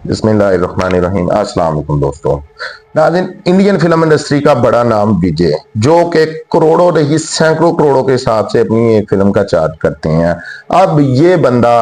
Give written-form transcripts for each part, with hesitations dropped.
बिस्मिल्लाहिर्रहमानिर्रहीम। अस्सलाम वालेकुम दोस्तों। नाज़रीन, इंडियन फिल्म इंडस्ट्री का बड़ा नाम विजय, जो कि करोड़ों नहीं सैकड़ों करोड़ों के हिसाब से अपनी एक फिल्म का चार्ज करते हैं। अब ये बंदा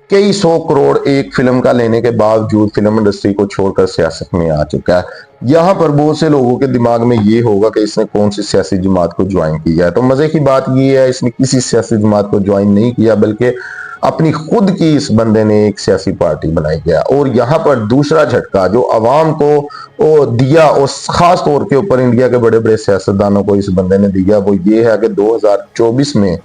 कई सौ करोड़ एक फिल्म का लेने के बावजूद फिल्म इंडस्ट्री को छोड़कर सियासत में आ चुका है। यहाँ पर बहुत से लोगों के दिमाग में ये होगा कि इसने कौन सी सियासी जमात को ज्वाइन किया है। तो मजे की बात ये है, इसने किसी सियासी जमात को ज्वाइन नहीं किया, बल्कि अपनी खुद की इस बंदे ने एक सियासी पार्टी बनाई है। और यहाँ पर दूसरा झटका जो अवाम को दिया, और खास तौर के ऊपर इंडिया के बड़े बड़े सियासतदानों को इस बंदे ने दिया, वो ये है कि 2024 में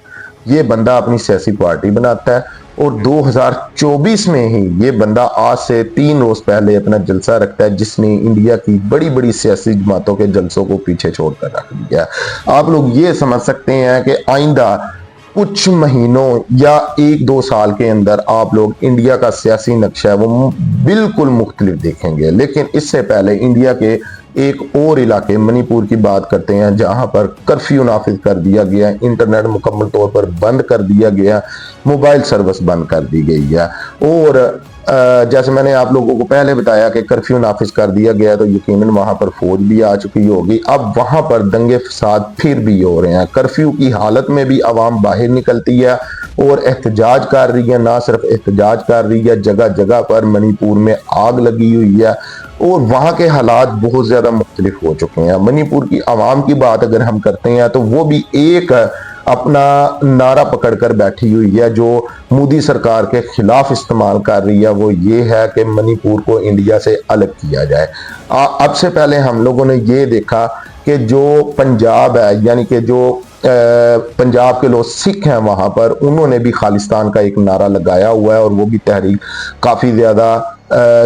ये बंदा अपनी सियासी पार्टी बनाता है। और 2024 में ही ये बंदा आज से 3 रोज पहले अपना जलसा रखता है, जिसने इंडिया की बड़ी बड़ी सियासी जमातों के जलसों को पीछे छोड़कर रख दिया। आप लोग ये समझ सकते हैं कि आइंदा कुछ महीनों या 1-2 साल के अंदर आप लोग इंडिया का सियासी नक्शा है वो बिल्कुल मुख्तलिफ देखेंगे। लेकिन इससे पहले इंडिया के एक और इलाके मणिपुर की बात करते हैं, जहां पर कर्फ्यू नाफिज कर दिया गया, इंटरनेट मुकम्मल तौर पर बंद कर दिया गया, मोबाइल सर्विस बंद कर दी गई है। और जैसे मैंने आप लोगों को पहले बताया कि कर्फ्यू नाफिज कर दिया गया, तो यकीनन वहां पर फौज भी आ चुकी होगी। अब वहां पर दंगे फसाद फिर भी हो रहे हैं। कर्फ्यू की हालत में भी आवाम बाहर निकलती है और एहतजाज कर रही है। ना सिर्फ एहतजाज कर रही है, जगह जगह पर मणिपुर में आग लगी हुई है और वहां के हालात बहुत ज्यादा मुख्तलिफ हो चुके हैं। मणिपुर की आवाम की बात अगर हम करते हैं तो वो भी एक अपना नारा पकड़कर बैठी हुई है, जो मोदी सरकार के खिलाफ इस्तेमाल कर रही है। वो ये है कि मणिपुर को इंडिया से अलग किया जाए। अब से पहले हम लोगों ने ये देखा कि जो पंजाब है, यानी कि जो पंजाब के लोग सिख हैं वहां पर, उन्होंने भी खालिस्तान का एक नारा लगाया हुआ है और वो भी तहरीक काफी ज्यादा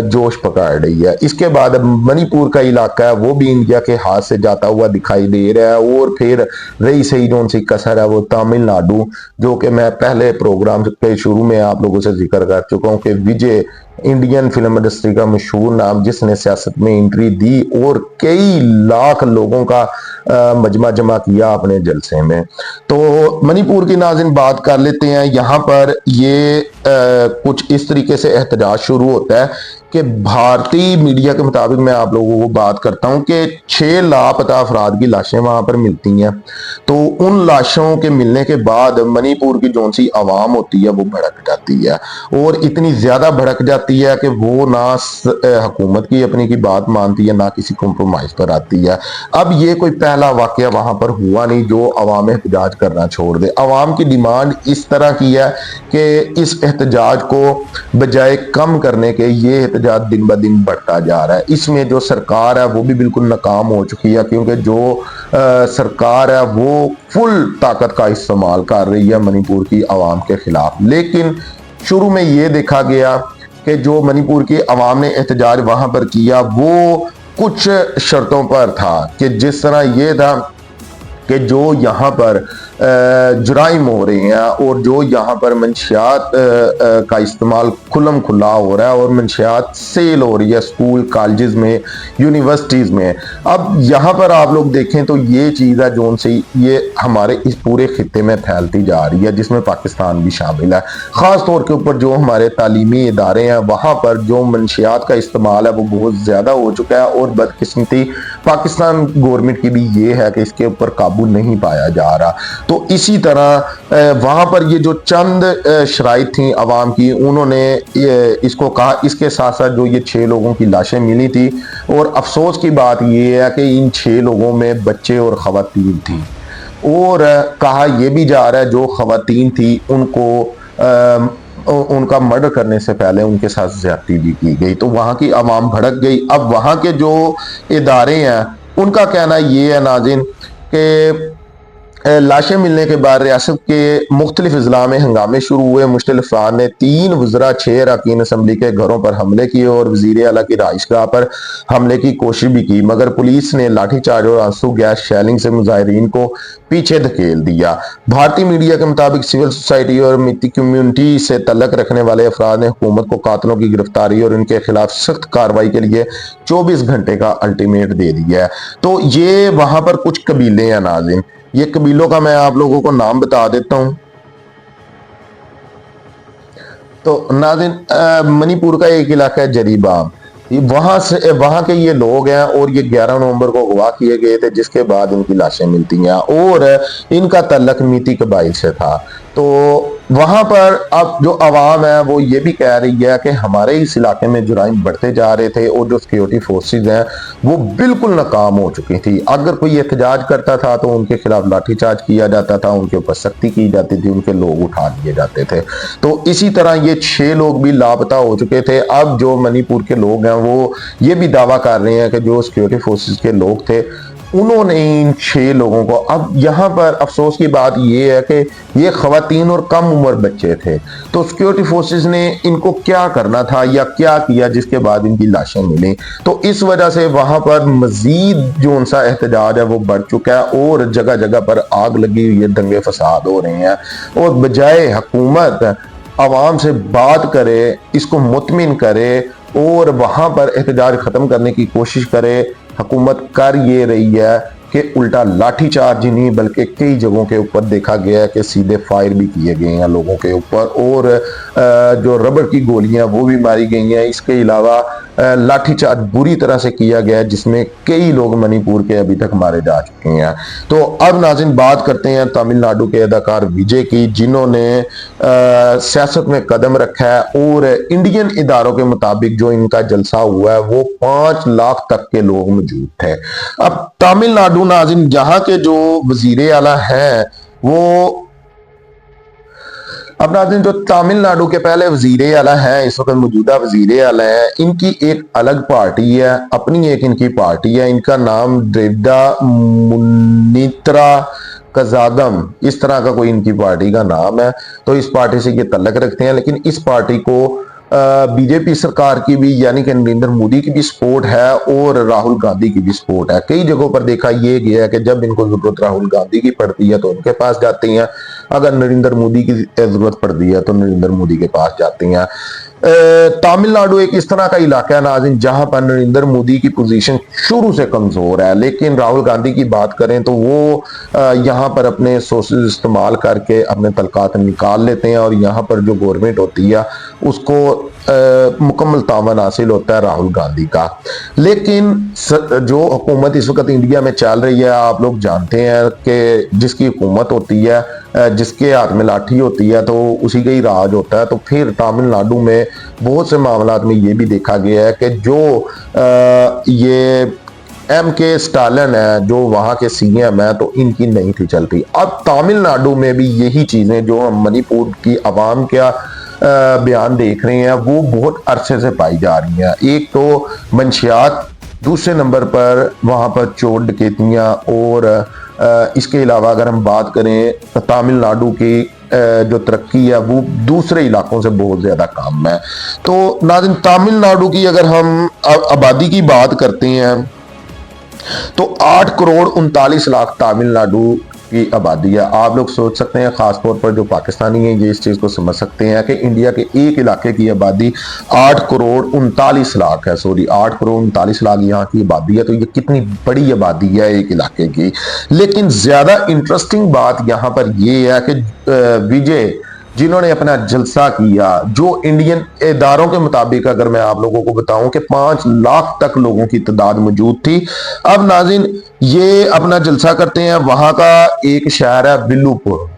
जोश पकड़ रही है। इसके बाद मणिपुर का इलाका है वो भी इंडिया के हाथ से जाता हुआ दिखाई दे रहा है। और फिर रही सही जो सी कसर है वो तमिलनाडु, जो कि मैं पहले प्रोग्राम के शुरू में आप लोगों से जिक्र कर चुका हूँ कि विजय इंडियन फिल्म इंडस्ट्री का मशहूर नाम, जिसने सियासत में एंट्री दी और कई लाख लोगों का मजमा जमा किया अपने जलसे में। तो मणिपुर की नाज़रीन बात कर लेते हैं। यहाँ पर ये कुछ इस तरीके से एहतजाज शुरू होता है कि भारतीय मीडिया के मुताबिक मैं आप लोगों को बात करता हूं कि 6 लापता अफराद की लाशें वहां पर मिलती हैं। तो उन लाशों के मिलने के बाद मणिपुर की जो सी आवाम होती है वो भड़क जाती है, और इतनी ज्यादा भड़क जाती है कि वो ना हुकूमत की अपनी की बात मानती है, ना किसी कॉम्प्रोमाइज पर आती है। अब ये कोई पहला वाकया वहां पर हुआ नहीं जो अवाम एहतजाज करना छोड़ दे। अवाम की डिमांड इस तरह की है कि इस एहतजाज को बजाय कम करने के ये एहतजाज दिन ब दिन बढ़ता जा रहा है। इसमें जो सरकार है वो भी बिल्कुल नाकाम हो चुकी है, क्योंकि जो सरकार है वो फुल ताकत का इस्तेमाल कर रही है मणिपुर की आवाम के खिलाफ। लेकिन शुरू में ये देखा गया कि जो मणिपुर की आवाम ने एहतजाज वहां पर किया वो कुछ शर्तों पर था, कि जिस तरह ये था कि जो यहाँ पर जुराइम हो रहे हैं और जो यहाँ पर मंशियात का इस्तेमाल खुल्लम खुल्ला हो रहा है और मंशियात सेल हो रही है स्कूल कॉलेजेस में, यूनिवर्सिटीज़ में। अब यहाँ पर आप लोग देखें तो ये चीज़ है जो से ये हमारे इस पूरे खित्ते में फैलती जा रही है, जिसमें पाकिस्तान भी शामिल है। ख़ास तौर के ऊपर जो हमारे तालीमी इदारे हैं वहाँ पर जो मंशियात का इस्तेमाल है वो बहुत ज़्यादा हो चुका है। और बदकिस्मती पाकिस्तान गवर्नमेंट की भी ये है कि इसके ऊपर काबू नहीं पाया जा रहा। तो इसी तरह वहां पर ये जो चंद शराइत थी अवाम की, उन्होंने इसको कहा। इसके साथ साथ जो ये 6 लोगों की लाशें मिली थी, और अफसोस की बात ये है कि इन 6 लोगों में बच्चे और खवातीन थी। और कहा यह भी जा रहा है जो खवातीन थी उनको उनका मर्डर करने से पहले उनके साथ ज्यादती भी की गई। तो वहां की आवाम भड़क गई। अब वहां के जो इदारे हैं उनका कहना ये है नाज़रीन कि लाशें मिलने के बाद रियासत के मुख्तलिफ अजला में हंगामे शुरू हुए। मुश्तिल अफराद ने 3 वज़रा 6 अरकान असम्बली के घरों पर हमले किए और वज़ीर आला की रहाइशगाह पर हमले की कोशिश भी की, मगर पुलिस ने लाठीचार्ज और आंसू गैस शेलिंग से मुजाहिरीन को पीछे धकेल दिया। भारतीय मीडिया के मुताबिक सिविल सोसाइटी और मित्ती कम्युनिटी से तल्लक रखने वाले अफराद ने हुकूमत को कातलों की गिरफ्तारी और इनके खिलाफ सख्त कार्रवाई के लिए 24 घंटे का अल्टीमेट दे दिया है। तो ये वहां पर कुछ कबीले हैं नाज़रीन। ये कबीलों का मैं आप लोगों को नाम बता देता हूं। तो नाज़रीन, मणिपुर का एक इलाका है जरीबाम, वहां के ये लोग हैं और ये 11 नवंबर को अगवा किए गए थे, जिसके बाद इनकी लाशें मिलती हैं और इनका तल्लक मीती कबाइल से था। तो वहां पर अब जो आवाम है वो ये भी कह रही है कि हमारे इस इलाके में जुराइम बढ़ते जा रहे थे और जो सिक्योरिटी फोर्सेज हैं वो बिल्कुल नाकाम हो चुकी थी। अगर कोई एहतजाज करता था तो उनके खिलाफ लाठीचार्ज किया जाता था, उनके ऊपर सख्ती की जाती थी, उनके लोग उठा लिए जाते थे। तो इसी तरह ये 6 लोग भी लापता हो चुके थे। अब जो मणिपुर के लोग हैं वो ये भी दावा कर रहे हैं कि जो सिक्योरिटी फोर्सेज के लोग थे उन्होंने इन 6 लोगों को, अब यहाँ पर अफसोस की बात यह है कि ये खवातीन और कम उम्र बच्चे थे, तो सिक्योरिटी फोर्सेस ने इनको क्या करना था या क्या किया जिसके बाद इनकी लाशें मिली। तो इस वजह से वहां पर मजीद जो उनसा एहतजाज है वो बढ़ चुका है और जगह जगह पर आग लगी हुई है, दंगे फसाद हो रहे हैं। और बजाय हुकूमत आवाम से बात करे, इसको मुतमिन करे और वहां पर एहतजाज खत्म करने की कोशिश करे, हुकूमत कर ये रही है कि उल्टा लाठीचार्ज ही नहीं बल्कि कई जगहों के ऊपर देखा गया है कि सीधे फायर भी किए गए हैं लोगों के ऊपर और जो रबर की गोलियां वो भी मारी गई हैं। इसके अलावा लाठीचार्ज बुरी तरह से किया गया है जिसमें कई लोग मणिपुर के अभी तक मारे जा चुके हैं। तो अब नाज़रीन बात करते हैं तमिलनाडु के अदाकार विजय की, जिन्होंने सियासत में कदम रखा है और इंडियन इदारों के मुताबिक जो इनका जलसा हुआ है वो 5 लाख तक के लोग मौजूद थे। अब तमिलनाडु नाज़रीन यहाँ के जो वजीर आला हैं वो, अब नाज़रीन जो तमिलनाडु के पहले वजीर आला हैं, इस वक्त मौजूदा वजीर आला है, इनकी एक अलग पार्टी है, अपनी एक इनकी पार्टी है, इनका नाम द्रविड़ा मुन्नीत्रा कजागम, इस तरह का कोई इनकी पार्टी का नाम है। तो इस पार्टी से ये तल्लक रखते हैं, लेकिन इस पार्टी को बीजेपी सरकार की भी यानी कि नरेंद्र मोदी की भी सपोर्ट है और राहुल गांधी की भी सपोर्ट है। कई जगहों पर देखा ये गया है कि जब इनको जरूरत राहुल गांधी की पड़ती है तो उनके पास जाती हैं, अगर नरेंद्र मोदी की जरूरत पड़ती है तो नरेंद्र मोदी के पास जाती हैं। तमिलनाडु एक इस तरह का इलाका है नाज़रीन जहां पर नरेंद्र मोदी की पोजीशन शुरू से कमजोर है, लेकिन राहुल गांधी की बात करें तो वो यहां पर अपने सोर्सेज इस्तेमाल करके अपने तलकात निकाल लेते हैं और यहां पर जो गवर्नमेंट होती है उसको मुकम्मल तामन हासिल होता है राहुल गांधी का। लेकिन जो हुकूमत इस वक्त इंडिया में चल रही है, आप लोग जानते हैं कि जिसकी हुकूमत होती है, जिसके हाथ में लाठी होती है तो उसी का ही राज होता है। तो फिर तमिलनाडु में बहुत से मामलात में ये भी देखा गया है कि जो ये के स्टालिन है जो वहां के सीएम है तो इनकी नहीं थी चलती। अब तमिलनाडु में भी यही चीजें जो हम मणिपुर की आवाम क्या बयान देख रहे हैं वो बहुत अरसे से पाई जा रही हैं। एक तो मंशियात, दूसरे नंबर पर वहां पर चोर डकैतियां और इसके अलावा अगर हम बात करें तमिलनाडु की जो तरक्की है वो दूसरे इलाकों से बहुत ज्यादा कम है। तो नाज़रीन तमिलनाडु की अगर हम आबादी की बात करते हैं तो 8 करोड़ 39 लाख तमिलनाडु की आबादी है। आप लोग सोच सकते हैं, खासतौर पर जो पाकिस्तानी हैं ये इस चीज़ को समझ सकते हैं कि इंडिया के एक इलाके की आबादी 8 करोड़ 39 लाख है। सॉरी 8 करोड़ 39 लाख यहाँ की आबादी है, तो ये कितनी बड़ी आबादी है एक इलाके की। लेकिन ज़्यादा इंटरेस्टिंग बात यहाँ पर ये है कि विजय जिन्होंने अपना जलसा किया, जो इंडियन इदारों के मुताबिक अगर मैं आप लोगों को बताऊं कि 5 लाख तक लोगों की तादाद मौजूद थी। अब नाज़रीन ये अपना जलसा करते हैं, वहां का एक शहर है बिल्लुपुर,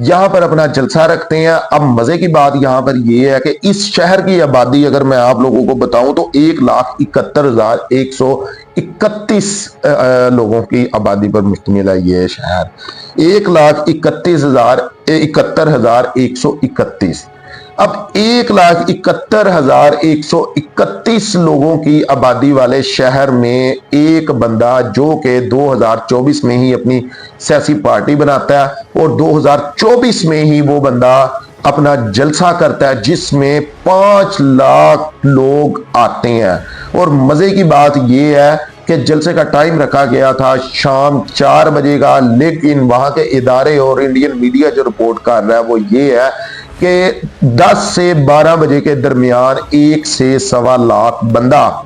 यहाँ पर अपना जलसा रखते हैं। अब मजे की बात यहाँ पर यह है कि इस शहर की आबादी अगर मैं आप लोगों को बताऊं तो 1,71,131 लोगों की आबादी पर मुश्तमिल है ये शहर। 1,71,131। अब 1,71,131 लोगों की आबादी वाले शहर में एक बंदा जो कि 2024 में ही अपनी सियासी पार्टी बनाता है और 2024 में ही वो बंदा अपना जलसा करता है जिसमें 5 लाख लोग आते हैं। और मजे की बात यह है कि जलसे का टाइम रखा गया था शाम 4 बजे का, लेकिन वहां के इदारे और इंडियन मीडिया जो रिपोर्ट कर रहा है वो ये है कि 10 से 12 बजे के दरमियान 1 से 1.25 लाख बंदा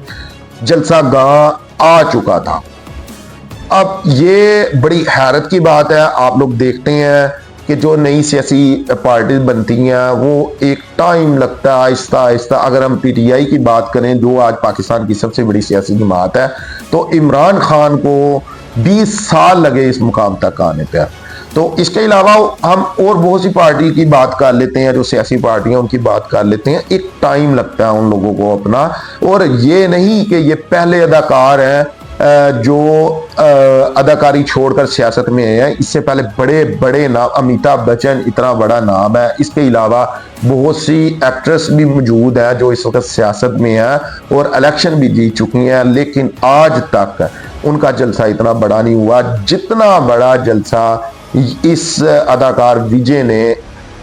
जलसा गाह आ चुका था। अब ये बड़ी हैरत की बात है। आप लोग देखते हैं कि जो नई सियासी पार्टी बनती हैं वो एक टाइम लगता है, आहिस्ता आहिस्ता। अगर हम पीटीआई की बात करें जो आज पाकिस्तान की सबसे बड़ी सियासी जमात है, तो इमरान खान को 20 साल लगे इस मुकाम तक आने पर। तो इसके अलावा हम और बहुत सी पार्टी की बात कर लेते हैं, जो सियासी पार्टियां उनकी बात कर लेते हैं, एक टाइम लगता है उन लोगों को अपना। और ये नहीं कि ये पहले अदाकार हैं जो अदाकारी छोड़कर सियासत में आए हैं। इससे पहले बड़े बड़े नाम, अमिताभ बच्चन इतना बड़ा नाम है, इसके अलावा बहुत सी एक्ट्रेस भी मौजूद है जो इस वक्त सियासत में है और इलेक्शन भी जीत चुकी हैं, लेकिन आज तक उनका जलसा इतना बड़ा नहीं हुआ जितना बड़ा जलसा इस अदाकार विजय ने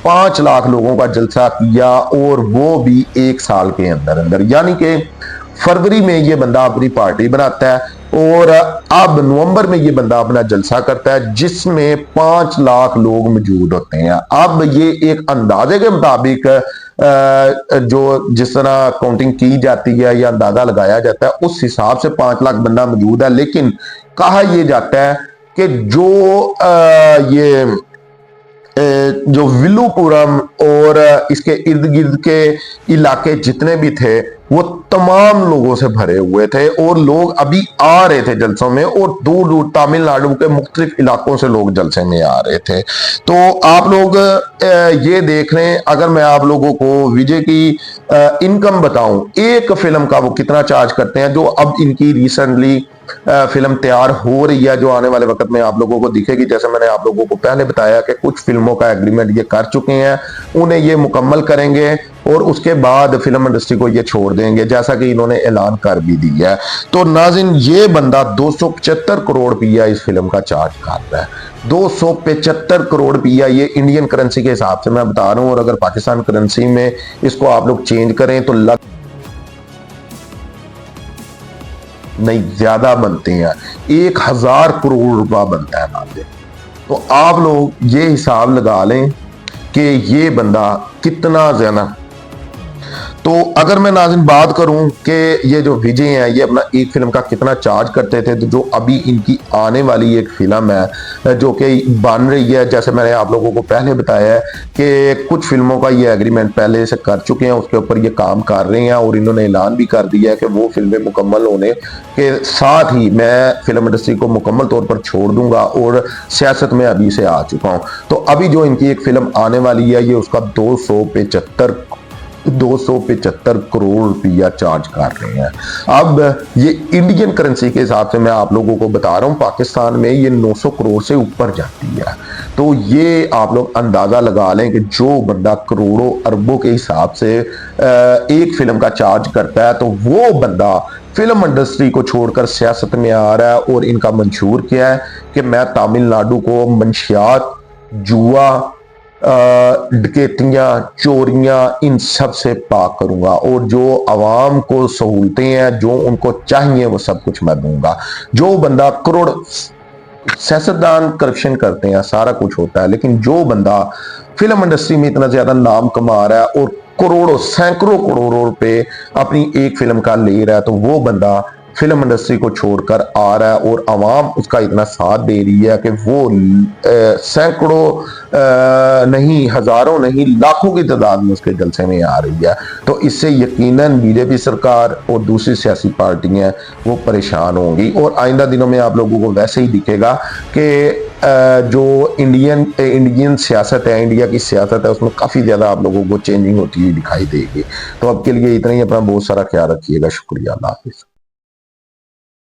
5 लाख लोगों का जलसा किया, और वो भी 1 साल के अंदर अंदर। यानी कि फरवरी में ये बंदा अपनी पार्टी बनाता है और अब नवंबर में ये बंदा अपना जलसा करता है जिसमें 5 लाख लोग मौजूद होते हैं। अब ये एक अंदाजे के मुताबिक जो जिस तरह काउंटिंग की जाती है या अंदाजा लगाया जाता है उस हिसाब से 5 लाख बंदा मौजूद है, लेकिन कहा यह जाता है कि जो ये जो विल्लुपुरम और इसके इर्द गिर्द के इलाके जितने भी थे वो तमाम लोगों से भरे हुए थे, और लोग अभी आ रहे थे जलसों में, और दूर दूर तमिलनाडु के मुख्तलिफ इलाकों से लोग जलसे में आ रहे थे। तो आप लोग ये देख रहे हैं, अगर मैं आप लोगों को विजय की इनकम बताऊं, एक फिल्म का वो कितना चार्ज करते हैं, जो अब इनकी रिसेंटली फिल्म तैयार हो रही है जो आने वाले वक्त में आप लोगों को दिखेगी। जैसे मैंने आप लोगों को पहले बताया कि कुछ फिल्मों का एग्रीमेंट ये कर चुके हैं, उन्हें ये मुकम्मल करेंगे और उसके बाद फिल्म इंडस्ट्री को ये छोड़ देंगे, जैसा कि इन्होंने ऐलान कर भी दिया है। तो नाज़रीन, ये बंदा 275 करोड़ रुपया इस फिल्म का चार्ज कर रहा है। 275 करोड़ रुपया, ये इंडियन करेंसी के हिसाब से मैं बता रहा हूं, और अगर पाकिस्तान करेंसी में इसको आप लोग चेंज करें तो नहीं ज्यादा बनते हैं, 1000 करोड़ रुपया बनता है नाज़रीन। तो आप लोग ये हिसाब लगा लें कि ये बंदा कितना ज्यादा। तो अगर मैं नाज़रीन बात करूं कि ये जो विजय हैं ये अपना एक फिल्म का कितना चार्ज करते थे, तो जो अभी इनकी आने वाली एक फिल्म है जो कि बन रही है, जैसे मैंने आप लोगों को पहले बताया है कि कुछ फिल्मों का ये एग्रीमेंट पहले से कर चुके हैं, उसके ऊपर ये काम कर रहे हैं, और इन्होंने ऐलान भी कर दिया है कि वो फिल्में मुकम्मल होने के साथ ही मैं फिल्म इंडस्ट्री को मुकम्मल तौर पर छोड़ दूंगा और सियासत में अभी से आ चुका हूँ। तो अभी जो इनकी एक फिल्म आने वाली है ये उसका 275 करोड़ रुपया चार्ज कर रहे हैं। अब ये इंडियन करेंसी के हिसाब से मैं आप लोगों को बता रहा हूं, पाकिस्तान में ये 900 करोड़ से ऊपर जाती है। तो ये आप लोग अंदाजा लगा लें कि जो बंदा करोड़ों अरबों के हिसाब से एक फिल्म का चार्ज करता है, तो वो बंदा फिल्म इंडस्ट्री को छोड़कर सियासत में आ रहा है। और इनका मंशूर क्या है कि मैं तमिलनाडु को मंशियात, जुआ, डकैतियां, चोरियां, इन सब से पाक करूंगा, और जो आवाम को सहूलतें हैं जो उनको चाहिए वो सब कुछ मैं दूंगा। जो बंदा करोड़, सियासतदान करप्शन करते हैं, सारा कुछ होता है, लेकिन जो बंदा फिल्म इंडस्ट्री में इतना ज्यादा नाम कमा रहा है और करोड़ों, सैकड़ों करोड़ों रुपए अपनी एक फिल्म का ले रहा है, तो वो बंदा फिल्म इंडस्ट्री को छोड़कर आ रहा है, और आवाम उसका इतना साथ दे रही है कि वो सैकड़ों नहीं, हजारों नहीं, लाखों की तादाद में उसके जलसे में आ रही है। तो इससे यकीनन बीजेपी सरकार और दूसरी सियासी पार्टियां वो परेशान होंगी, और आइंदा दिनों में आप लोगों को वैसे ही दिखेगा कि जो इंडियन सियासत है, इंडिया की सियासत है, उसमें काफ़ी ज़्यादा आप लोगों को चेंजिंग होती हुई दिखाई देगी। तो अब के लिए इतना ही, अपना बहुत सारा ख्याल रखिएगा। शुक्रिया, अल्लाह हाफिज़।